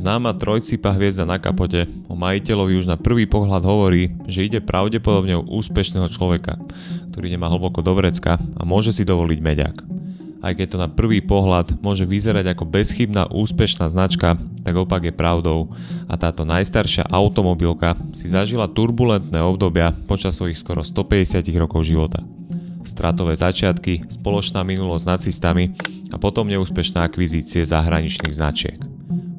Známa trojcipa hviezda na kapote o majiteľovi už na prvý pohľad hovorí, že ide pravdepodobne o úspešného človeka, ktorý nemá hlboko do vrecka a môže si dovoliť meďak. Aj keď to na prvý pohľad môže vyzerať ako bezchybná úspešná značka, tak opak je pravdou a táto najstaršia automobilka si zažila turbulentné obdobia počas svojich skoro 150 rokov života. Stratové začiatky, spoločná minulosť s nacistami a potom neúspešné akvizície zahraničných značiek.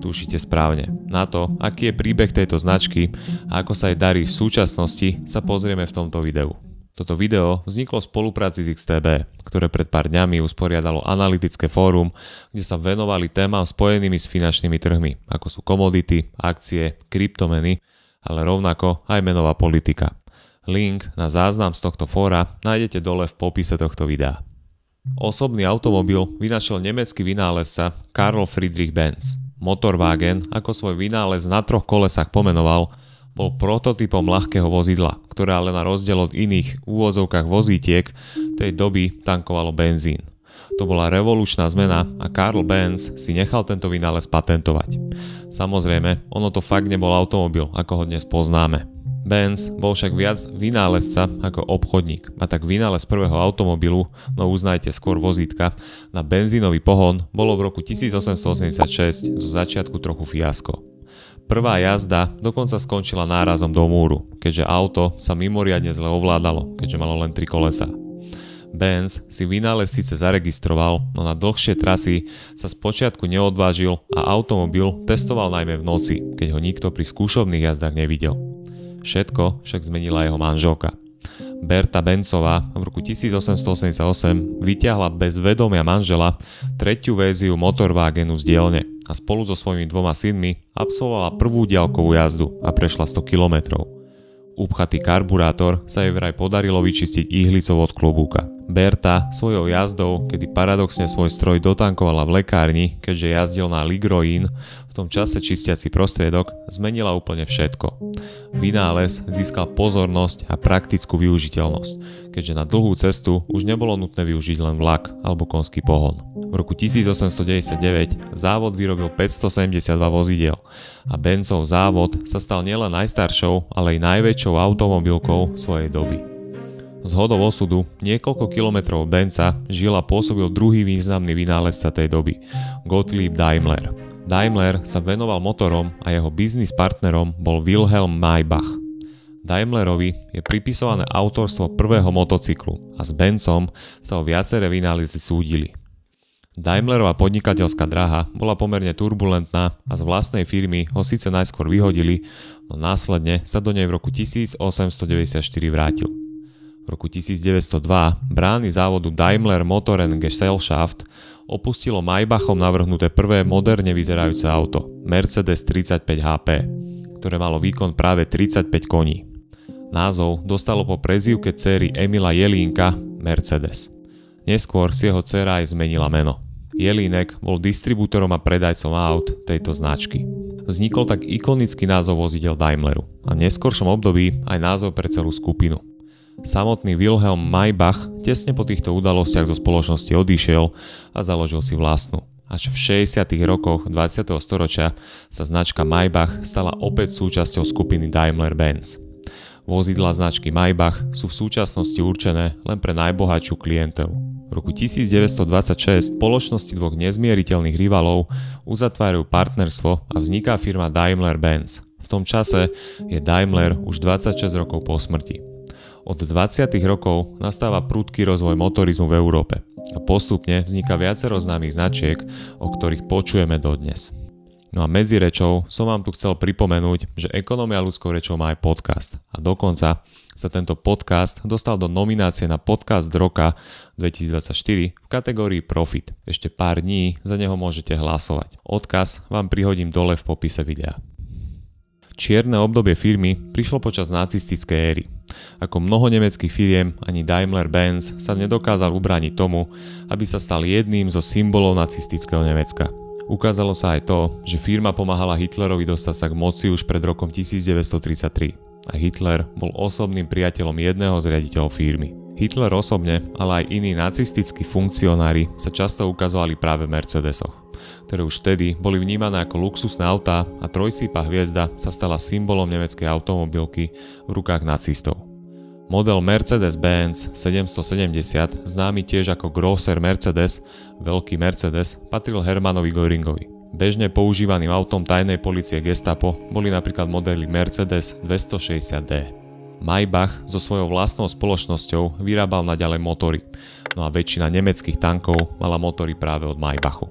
Tušíte správne. Na to, aký je príbeh tejto značky a ako sa jej darí v súčasnosti, sa pozrieme v tomto videu. Toto video vzniklo v spolupráci s XTB, ktoré pred pár dňami usporiadalo analytické fórum, kde sa venovali témam spojenými s finančnými trhmi, ako sú komodity, akcie, kryptomeny, ale rovnako aj menová politika. Link na záznam z tohto fóra nájdete dole v popise tohto videa. Osobný automobil vynašiel nemecký vynálezca Karl Friedrich Benz. Motorwagen, ako svoj vynález na 3 kolesách pomenoval, bol prototypom ľahkého vozidla, ktoré ale na rozdiel od iných úvodzovkách vozítiek tej doby tankovalo benzín. To bola revolučná zmena a Karl Benz si nechal tento vynález patentovať. Samozrejme, ono to fakt nebol automobil, ako ho dnes poznáme. Benz bol však viac vynálezca ako obchodník a tak vynález prvého automobilu, no uznajte skôr vozítka, na benzínový pohon bolo v roku 1886 zo začiatku trochu fiasko. Prvá jazda dokonca skončila nárazom do múru, keďže auto sa mimoriadne zle ovládalo, keďže malo len 3 kolesá. Benz si vynález síce zaregistroval, no na dlhšie trasy sa spočiatku neodvážil a automobil testoval najmä v noci, keď ho nikto pri skúšobných jazdách nevidel. Všetko však zmenila jeho manželka. Berta Benzová v roku 1888 vyťahla bez vedomia manžela tretiu verziu motorwagenu z dielne a spolu so svojimi 2 synmi absolvovala prvú diaľkovú jazdu a prešla 100 km. Upchatý karburátor sa jej vraj podarilo vyčistiť ihlicou od klobúka. Berta svojou jazdou, kedy paradoxne svoj stroj dotankovala v lekárni, keďže jazdil na Ligroín, v tom čase čistiaci prostriedok, zmenila úplne všetko. Vynález získal pozornosť a praktickú využiteľnosť, keďže na dlhú cestu už nebolo nutné využiť len vlak alebo konský pohon. V roku 1899 závod vyrobil 572 vozidiel a Benzov závod sa stal nielen najstaršou, ale aj najväčšou automobilkou svojej doby. Zhodou osudu niekoľko kilometrov od Benza žil a pôsobil druhý významný vynálezca tej doby, Gottlieb Daimler. Daimler sa venoval motorom a jeho biznis partnerom bol Wilhelm Maybach. Daimlerovi je pripisované autorstvo prvého motocyklu a s Benzom sa o viaceré vynálezy súdili. Daimlerová podnikateľská dráha bola pomerne turbulentná a z vlastnej firmy ho síce najskôr vyhodili, no následne sa do nej v roku 1894 vrátil. V roku 1902 brány závodu Daimler Motor & Gesellschaft opustilo Maybachom navrhnuté prvé moderne vyzerajúce auto, Mercedes 35 HP, ktoré malo výkon práve 35 koní. Názov dostalo po prezývke dcéry Emila Jelínka Mercedes. Neskôr si jeho dcéra aj zmenila meno. Jelínek bol distribútorom a predajcom aut tejto značky. Vznikol tak ikonický názov vozidel Daimleru a v neskoršom období aj názov pre celú skupinu. Samotný Wilhelm Maybach tesne po týchto udalostiach zo spoločnosti odišiel a založil si vlastnú. Až v 60. rokoch 20. storočia sa značka Maybach stala opäť súčasťou skupiny Daimler-Benz. Vozidlá značky Maybach sú v súčasnosti určené len pre najbohatšiu klientelu. V roku 1926 spoločnosti dvoch nezmieriteľných rivalov uzatvárajú partnerstvo a vzniká firma Daimler-Benz. V tom čase je Daimler už 26 rokov po smrti. Od 20. rokov nastáva prudký rozvoj motorizmu v Európe a postupne vzniká viacero známych značiek, o ktorých počujeme dodnes. No a medzi rečou som vám tu chcel pripomenúť, že Ekonomia ľudskou rečou má aj podcast a dokonca sa tento podcast dostal do nominácie na podcast roka 2024 v kategórii Profit. Ešte pár dní za neho môžete hlasovať. Odkaz vám prihodím dole v popise videa. Čierne obdobie firmy prišlo počas nacistickej éry. Ako mnoho nemeckých firiem, ani Daimler-Benz sa nedokázal ubrániť tomu, aby sa stal jedným zo symbolov nacistického Nemecka. Ukázalo sa aj to, že firma pomáhala Hitlerovi dostať sa k moci už pred rokom 1933 a Hitler bol osobným priateľom jedného z riaditeľov firmy. Hitler osobne, ale aj iní nacistickí funkcionári sa často ukazovali práve v Mercedesoch, ktoré už vtedy boli vnímané ako luxusné autá a trojsýpa hviezda sa stala symbolom nemeckej automobilky v rukách nacistov. Model Mercedes-Benz 770, známy tiež ako Grosser Mercedes, veľký Mercedes, patril Hermannovi Göringovi. Bežne používaným autom tajnej polície Gestapo boli napríklad modely Mercedes 260D. Maybach so svojou vlastnou spoločnosťou vyrábal naďalej motory, no a väčšina nemeckých tankov mala motory práve od Maybachu.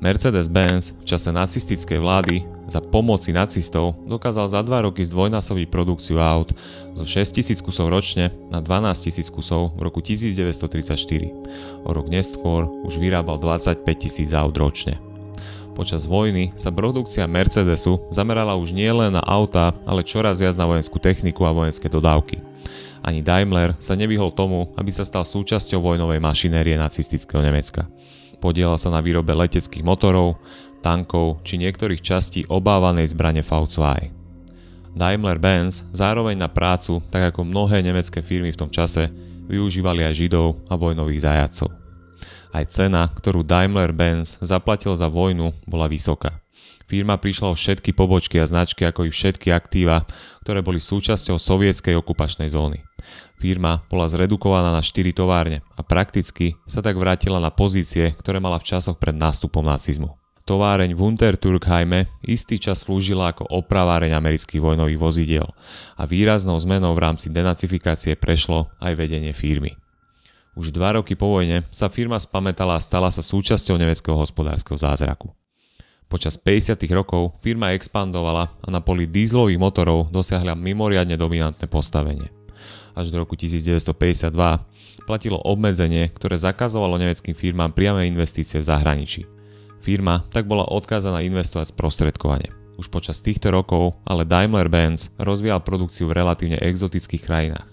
Mercedes-Benz v čase nacistickej vlády za pomoci nacistov dokázal za 2 roky zdvojnásobiť produkciu aut zo 6 000 kusov ročne na 12 000 kusov v roku 1934. O rok neskôr už vyrábal 25 000 aut ročne. Počas vojny sa produkcia Mercedesu zamerala už nie len na autá, ale čoraz viac na vojenskú techniku a vojenské dodávky. Ani Daimler sa nevyhol tomu, aby sa stal súčasťou vojnovej mašinérie nacistického Nemecka. Podielal sa na výrobe leteckých motorov, tankov či niektorých častí obávanej zbrane V2. Daimler-Benz zároveň na prácu, tak ako mnohé nemecké firmy v tom čase, využívali aj Židov a vojnových zajatcov. Aj cena, ktorú Daimler-Benz zaplatil za vojnu, bola vysoká. Firma prišla o všetky pobočky a značky, ako i všetky aktíva, ktoré boli súčasťou sovietskej okupačnej zóny. Firma bola zredukovaná na 4 továrne a prakticky sa tak vrátila na pozície, ktoré mala v časoch pred nástupom nacizmu. Továreň v Untertürkheime istý čas slúžila ako opraváreň amerických vojnových vozidiel a výraznou zmenou v rámci denacifikácie prešlo aj vedenie firmy. Už 2 roky po vojne sa firma spamätala a stala sa súčasťou nemeckého hospodárskeho zázraku. Počas 50. rokov firma expandovala a na poli dízlových motorov dosiahla mimoriadne dominantné postavenie. Až do roku 1952 platilo obmedzenie, ktoré zakazovalo nemeckým firmám priame investície v zahraničí. Firma tak bola odkázaná investovať sprostredkovane. Už počas týchto rokov ale Daimler-Benz rozvíjal produkciu v relatívne exotických krajinách,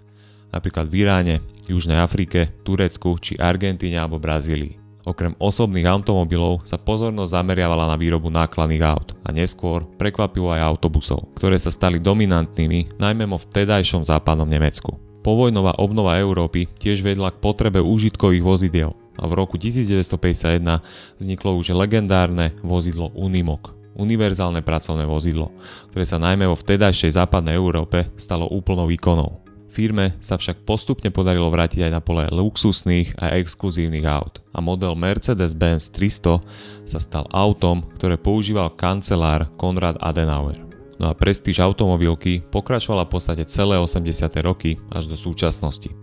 napríklad v Iráne, Južnej Afrike, Turecku či Argentíne alebo Brazílii. Okrem osobných automobilov sa pozornosť zameriavala na výrobu nákladných aut a neskôr prekvapivo aj autobusov, ktoré sa stali dominantnými najmä vo vtedajšom západnom Nemecku. Povojnová obnova Európy tiež vedla k potrebe úžitkových vozidiel a v roku 1951 vzniklo už legendárne vozidlo Unimog, univerzálne pracovné vozidlo, ktoré sa najmä vo vtedajšej západnej Európe stalo úplnou ikonou. Firme sa však postupne podarilo vrátiť aj na pole luxusných a exkluzívnych aut a model Mercedes-Benz 300 sa stal autom, ktoré používal kancelár Konrad Adenauer. No a prestíž automobilky pokračovala v podstate celé 80. roky až do súčasnosti.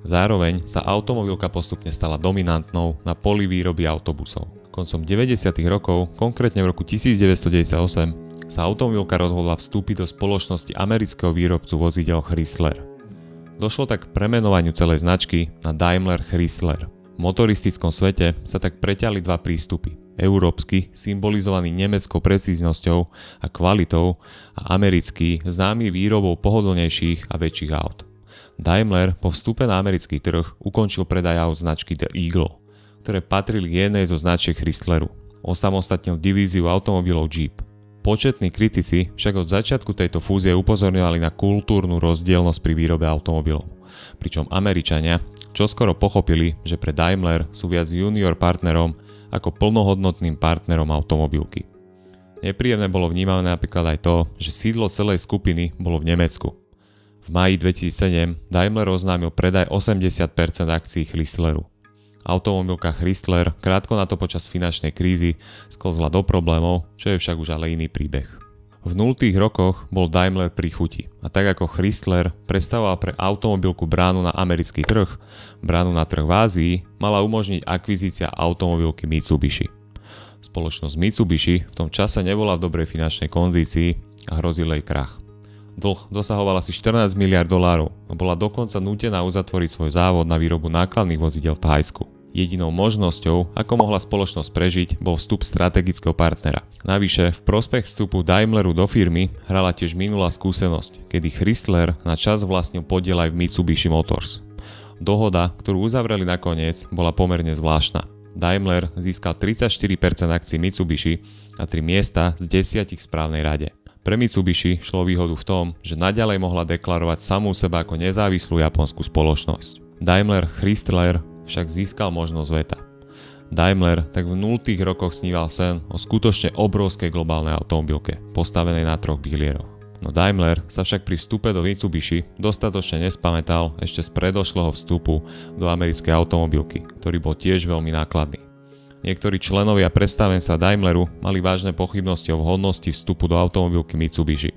Zároveň sa automobilka postupne stala dominantnou na poli výroby autobusov. Koncom 90. rokov, konkrétne v roku 1998, sa automobilka rozhodla vstúpiť do spoločnosti amerického výrobcu vozidel Chrysler. Došlo tak k premenovaniu celej značky na Daimler Chrysler. V motoristickom svete sa tak preťali 2 prístupy. Európsky, symbolizovaný nemeckou precíznosťou a kvalitou, a americký, známy výrobou pohodlnejších a väčších aut. Daimler po vstupe na americký trh ukončil predaj aut značky The Eagle, ktoré patrili k jednej zo značiek Chrysleru. Osamostatnil divíziu automobilov Jeep. Početní kritici však od začiatku tejto fúzie upozorňovali na kultúrnu rozdielnosť pri výrobe automobilov. Pričom Američania čoskoro pochopili, že pre Daimler sú viac junior partnerom ako plnohodnotným partnerom automobilky. Nepríjemné bolo vnímané napríklad aj to, že sídlo celej skupiny bolo v Nemecku. V máji 2007 Daimler oznámil predaj 80% akcií Chrysleru. Automobilka Chrysler krátko na to počas finančnej krízy sklzla do problémov, čo je však už ale iný príbeh. V 0. rokoch bol Daimler pri chuti a tak ako Chrysler predstavoval pre automobilku bránu na americký trh, bránu na trh v Ázii mala umožniť akvizícia automobilky Mitsubishi. Spoločnosť Mitsubishi v tom čase nebola v dobrej finančnej kondícii a hrozil jej krach. Dlh dosahoval asi $14 miliárd a bola dokonca nútená uzatvoriť svoj závod na výrobu nákladných vozidel v Thajsku. Jedinou možnosťou, ako mohla spoločnosť prežiť, bol vstup strategického partnera. Navyše, v prospech vstupu Daimleru do firmy hrala tiež minulá skúsenosť, kedy Chrysler na čas vlastnil podiel aj v Mitsubishi Motors. Dohoda, ktorú uzavreli nakoniec, bola pomerne zvláštna. Daimler získal 34% akcií Mitsubishi a 3 miesta z 10 v správnej rade. Pre Mitsubishi šlo výhodu v tom, že naďalej mohla deklarovať samú seba ako nezávislú japonskú spoločnosť. Daimler Chrysler však získal možnosť veta. Daimler tak v 0. rokoch sníval sen o skutočne obrovskej globálnej automobilke, postavenej na 3 pilieroch. No Daimler sa však pri vstupe do Mitsubishi dostatočne nespamätal ešte z predošlého vstupu do americkej automobilky, ktorý bol tiež veľmi nákladný. Niektorí členovia predstavenstva Daimleru mali vážne pochybnosti o vhodnosti vstupu do automobilky Mitsubishi,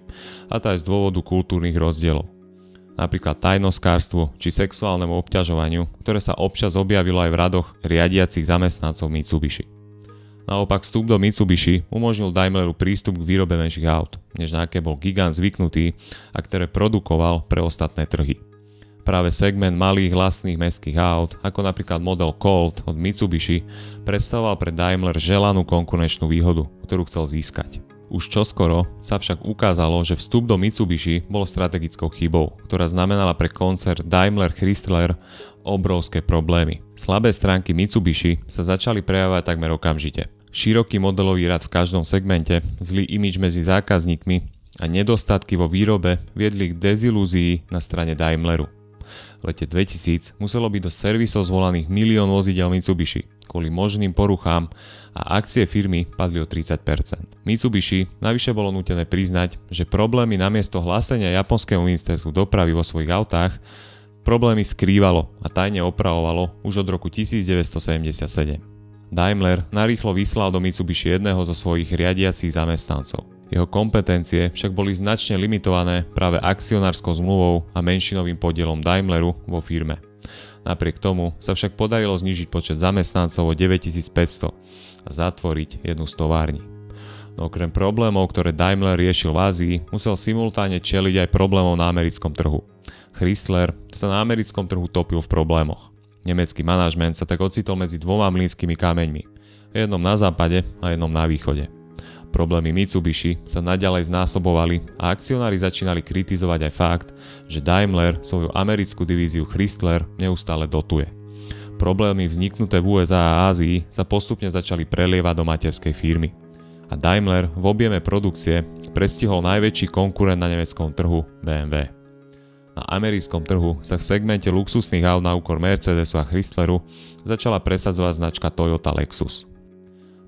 a to aj z dôvodu kultúrnych rozdielov. Napríklad tajnoskárstvu či sexuálnemu obťažovaniu, ktoré sa občas objavilo aj v radoch riadiacich zamestnancov Mitsubishi. Naopak vstup do Mitsubishi umožnil Daimleru prístup k výrobe menších aut, než na aké bol gigant zvyknutý a ktoré produkoval pre ostatné trhy. Práve segment malých vlastných mestských aut, ako napríklad model Colt od Mitsubishi, predstavoval pre Daimler želanú konkurenčnú výhodu, ktorú chcel získať. Už čoskoro sa však ukázalo, že vstup do Mitsubishi bol strategickou chybou, ktorá znamenala pre koncern Daimler Chrysler obrovské problémy. Slabé stránky Mitsubishi sa začali prejavovať takmer okamžite. Široký modelový rad v každom segmente, zlý imidž medzi zákazníkmi a nedostatky vo výrobe viedli k dezilúzii na strane Daimleru. V lete 2000 muselo byť do servisov zvolaných 1 000 000 vozidel Mitsubishi kvôli možným poruchám a akcie firmy padli o 30%. Mitsubishi navyše bolo nútené priznať, že problémy namiesto hlásenia japonskému ministerstvu dopravy vo svojich autách problémy skrývalo a tajne opravovalo už od roku 1977. Daimler narýchlo vyslal do Mitsubishi jedného zo svojich riadiacich zamestnancov. Jeho kompetencie však boli značne limitované práve akcionárskou zmluvou a menšinovým podielom Daimleru vo firme. Napriek tomu sa však podarilo znížiť počet zamestnancov o 9500 a zatvoriť jednu z tovární. No okrem problémov, ktoré Daimler riešil v Ázii, musel simultáne čeliť aj problémov na americkom trhu. Chrysler sa na americkom trhu topil v problémoch. Nemecký manažment sa tak ocitol medzi dvoma mlynskými kameňmi, jednom na západe a jednom na východe. Problémy Mitsubishi sa naďalej znásobovali a akcionári začínali kritizovať aj fakt, že Daimler svoju americkú divíziu Chrysler neustále dotuje. Problémy vzniknuté v USA a Ázii sa postupne začali prelievať do materskej firmy. A Daimler v objeme produkcie prestihol najväčší konkurent na nemeckom trhu BMW. Na americkom trhu sa v segmente luxusných aut na úkor Mercedesu a Chrysleru začala presadzovať značka Toyota Lexus.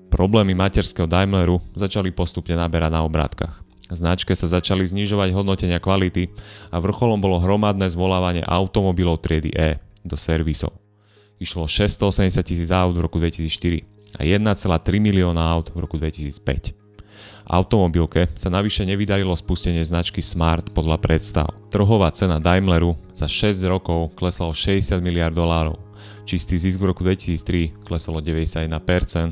Problémy materského Daimleru začali postupne naberať na obrátkach. Značke sa začali znižovať hodnotenia kvality a vrcholom bolo hromadné zvolávanie automobilov triedy E do servisov. Išlo 680 000 aut v roku 2004 a 1,3 milióna aut v roku 2005. Automobilke sa navyše nevydarilo spustenie značky Smart podľa predstav. Trhová cena Daimleru za 6 rokov klesla o $60 miliárd. Čistý zisk v roku 2003 klesol o 91%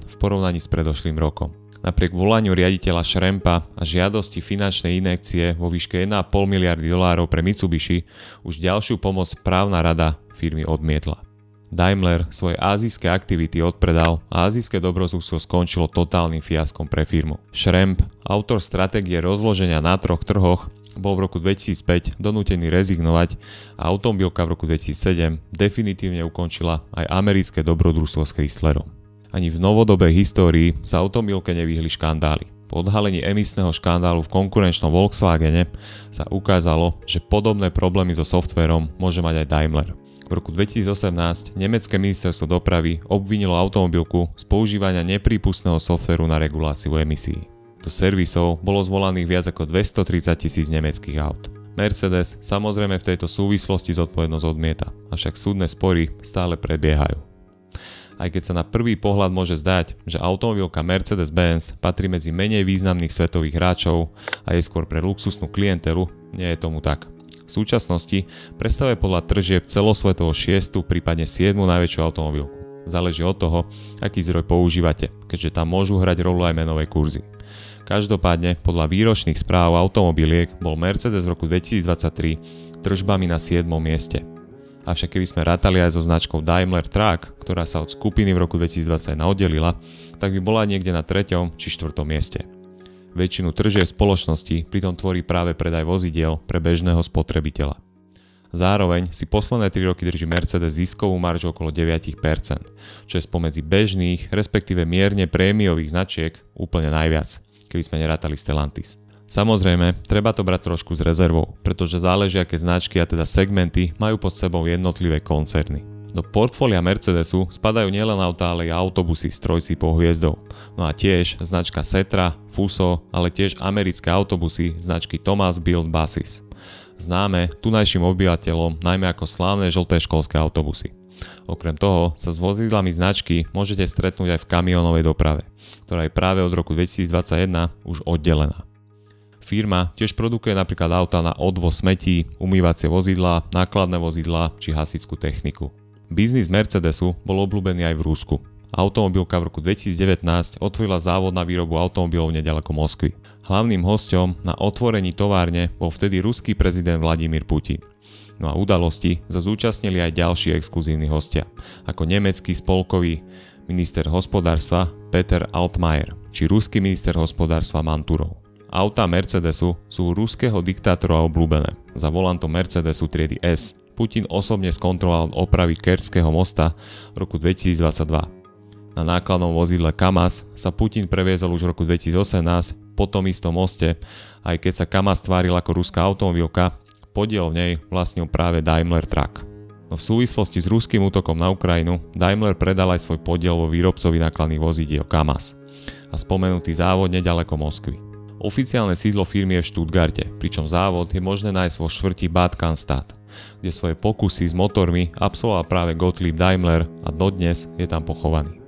v porovnaní s predošlým rokom. Napriek volaniu riaditeľa Schrempa a žiadosti finančnej injekcie vo výške $1,5 miliardy pre Mitsubishi už ďalšiu pomoc správna rada firmy odmietla. Daimler svoje ázijské aktivity odpredal a ázijské dobrodružstvo skončilo totálnym fiaskom pre firmu. Schremp, autor stratégie rozloženia na 3 trhoch, bol v roku 2005 donútený rezignovať a automobilka v roku 2007 definitívne ukončila aj americké dobrodružstvo s Chryslerom. Ani v novodobej histórii sa automobilke nevyhli škandály. Po odhalení emisného škandálu v konkurenčnom Volkswagene sa ukázalo, že podobné problémy so softvérom môže mať aj Daimler. V roku 2018 nemecké ministerstvo dopravy obvinilo automobilku z používania neprípustného softvéru na reguláciu emisí. Do servisov bolo zvolaných viac ako 230 000 nemeckých aut. Mercedes samozrejme v tejto súvislosti zodpovednosť odmieta, avšak súdne spory stále prebiehajú. Aj keď sa na prvý pohľad môže zdať, že automobilka Mercedes-Benz patrí medzi menej významných svetových hráčov a je skôr pre luxusnú klientelu, nie je tomu tak. V súčasnosti predstavuje podľa tržieb celosvetovo 6., prípadne 7. najväčšiu automobilku. Záleží od toho, aký zdroj používate, keďže tam môžu hrať rolu aj menové kurzy. Každopádne, podľa výročných správ automobiliek bol Mercedes v roku 2023 tržbami na 7. mieste. Avšak keby sme rátali aj so značkou Daimler Truck, ktorá sa od skupiny v roku 2021 oddelila, tak by bola niekde na 3. či 4. mieste. Väčšinu tržieb spoločnosti pritom tvorí práve predaj vozidiel pre bežného spotrebiteľa. Zároveň si posledné 3 roky drží Mercedes ziskovú maržu okolo 9%, čo je spomedzi bežných, respektíve mierne prémiových značiek úplne najviac, keby sme nerátali Stellantis. Samozrejme, treba to brať trošku s rezervou, pretože záleží, aké značky a teda segmenty majú pod sebou jednotlivé koncerny. Do portfólia Mercedesu spadajú nielen autá, ale aj autobusy s trojcípou hviezdou. No a tiež značka Setra, Fuso, ale tiež americké autobusy značky Thomas Built Buses. Známe tunajším obyvateľom najmä ako slávne žlté školské autobusy. Okrem toho sa s vozidlami značky môžete stretnúť aj v kamiónovej doprave, ktorá je práve od roku 2021 už oddelená. Firma tiež produkuje napríklad autá na odvoz smetí, umývacie vozidlá, nákladné vozidlá či hasičskú techniku. Biznis Mercedesu bol obľúbený aj v Rusku. Automobilka v roku 2019 otvorila závod na výrobu automobilov nedaleko Moskvy. Hlavným hosťom na otvorení továrne bol vtedy ruský prezident Vladimír Putin. No a udalosti sa zúčastnili aj ďalší exkluzívni hostia, ako nemecký spolkový minister hospodárstva Peter Altmaier či ruský minister hospodárstva Manturov. Autá Mercedesu sú ruského diktátora obľúbené. Za volantom Mercedesu triedy S Putin osobne skontroloval opravy Kerčského mosta v roku 2022. Na nákladnom vozidle Kamaz sa Putin previezol už v roku 2018 po tom istom moste, aj keď sa Kamaz tváril ako ruská automobilka, podiel v nej vlastnil práve Daimler Truck. No v súvislosti s ruským útokom na Ukrajinu Daimler predal aj svoj podiel vo výrobcovi nákladných vozidiel Kamaz a spomenutý závod nedaleko Moskvy. Oficiálne sídlo firmy je v Stuttgarte, pričom závod je možné nájsť vo štvrti Bad Cannstatt, kde svoje pokusy s motormi absolvoval práve Gottlieb Daimler a dodnes je tam pochovaný.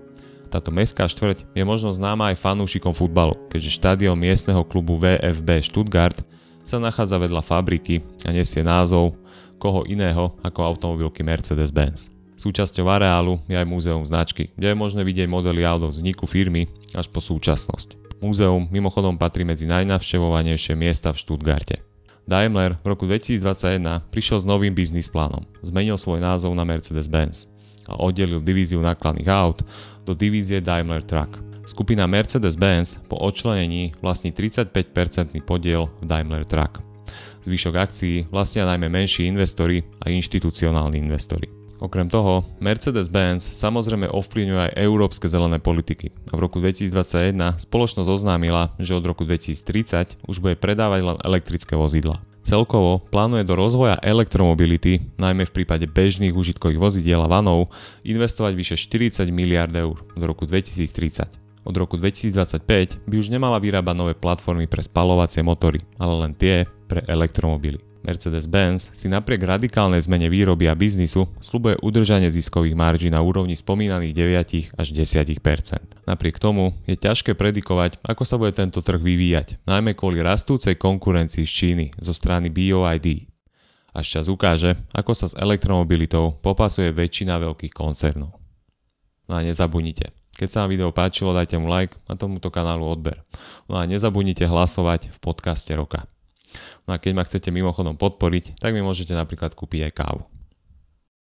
Táto mestská štvrť je možno známa aj fanúšikom futbalu, keďže štadión miestneho klubu VfB Stuttgart sa nachádza vedľa fabriky a nesie názov koho iného ako automobilky Mercedes-Benz. Súčasťou areálu je aj múzeum značky, kde je možné vidieť modely aut od vzniku firmy až po súčasnosť. Múzeum mimochodom patrí medzi najnavštevovanejšie miesta v Stuttgarte. Daimler v roku 2021 prišiel s novým biznis plánom. Zmenil svoj názov na Mercedes-Benz a oddelil divíziu nákladných aut do divízie Daimler Truck. Skupina Mercedes-Benz po odčlenení vlastní 35% podiel v Daimler Truck. Zvyšok akcií vlastnia najmä menší investori a inštitucionálni investori. Okrem toho, Mercedes-Benz samozrejme ovplyvňuje aj európske zelené politiky a v roku 2021 spoločnosť oznámila, že od roku 2030 už bude predávať len elektrické vozidlá. Celkovo plánuje do rozvoja elektromobility, najmä v prípade bežných užitkových vozidiel a vanov, investovať vyše 40 miliárd eur do roku 2030. Od roku 2025 by už nemala vyrábať nové platformy pre spaľovacie motory, ale len tie pre elektromobily. Mercedes-Benz si napriek radikálnej zmene výroby a biznisu sľubuje udržanie ziskových marží na úrovni spomínaných 9 až 10%. Napriek tomu je ťažké predikovať, ako sa bude tento trh vyvíjať, najmä kvôli rastúcej konkurencii z Číny zo strany BYD. Až čas ukáže, ako sa s elektromobilitou popasuje väčšina veľkých koncernov. No a nezabudnite, keď sa vám video páčilo, dajte mu like a tomuto kanálu odber. No a nezabudnite hlasovať v podcaste roka. No a keď ma chcete mimochodom podporiť, tak mi môžete napríklad kúpiť aj kávu.